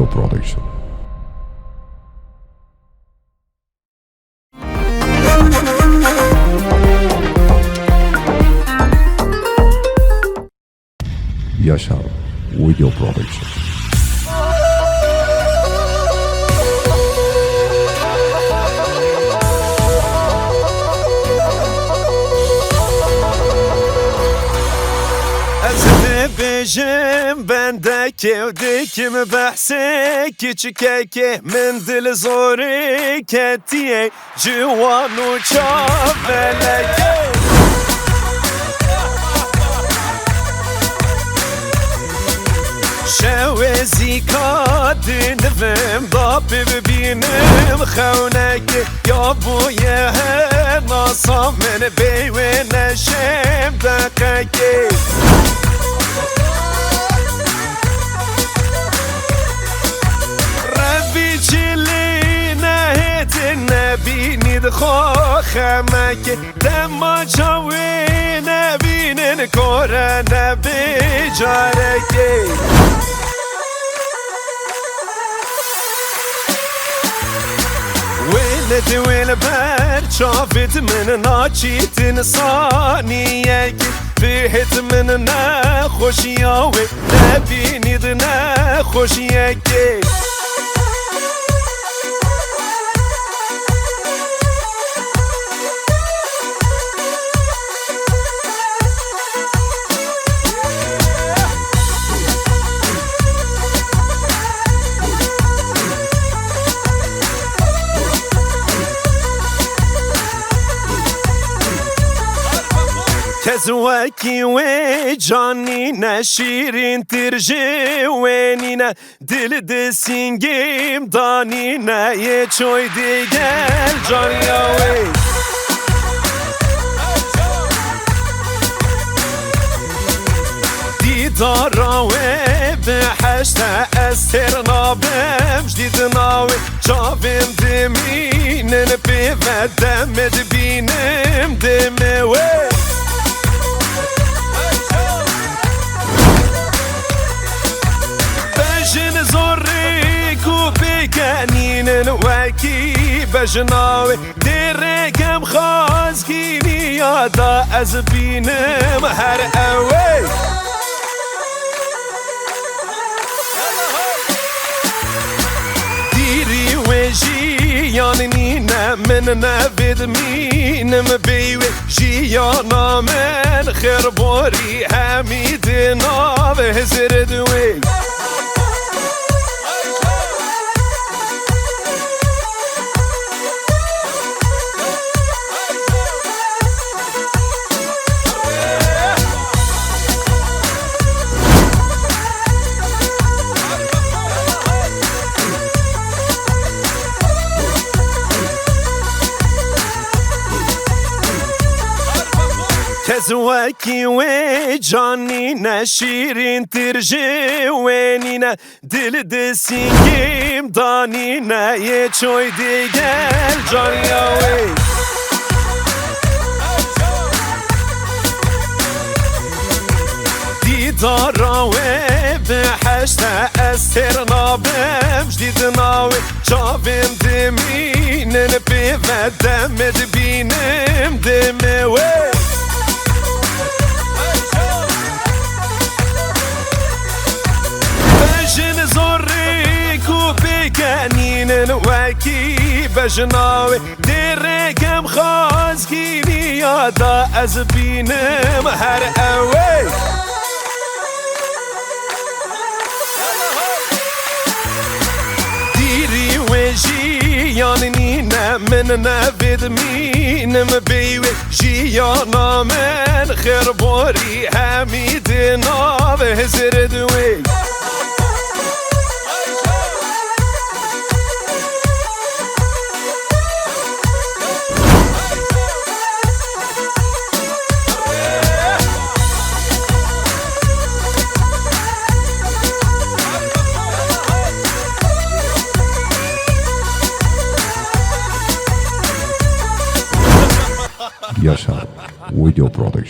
Audio Production. Yaşar Video Production. بجم بندك وديك مبحسك كيكي من دل زوري كتي جوان وشاف لك شوزي كاد نفهم ضاب ببينم خونك يا بويا نصام من بي ونشم دقيقي نبيني دخو خمك دما جاوي نبين كورا نبي جاركي ولد والبر شافت من ناچيت انسانيك بهت من نخوش ياوي نبيني دنخوش يكي كزواكي وجاني نشيرين ترجي وينينا دل دسينجيم دانينا يتشوي ديگل جانياوي ديداراوي بحشتا استرنا بمجديد ناوي جابم دمينن بيفدم دبينم دموي بجن زوريك وبيكانين وكي بجناوي درقم خازكيني يادا أزبينم هر اوي ديري وجيانينا من نبد مينم بيوي جيانا من خربوري حميدنا بهزر دوي كزواكي وجاني نشيرين ترجي وينينا دل دسينجيم دانينا يتشوي ديگل جانياوي ديداراوي بحشتا استرنا بمجديد ناوي جابم دمينن بيفدم دبينم دموي بجن زوريك وبيكانين وكي بجناوي درقم خازكيني يادا أزبينم هر اوي ديري وجيانينا من نبد مينم بيوي جيانا من خربوري حميدنا بهزر دوي Yaşar Video Production.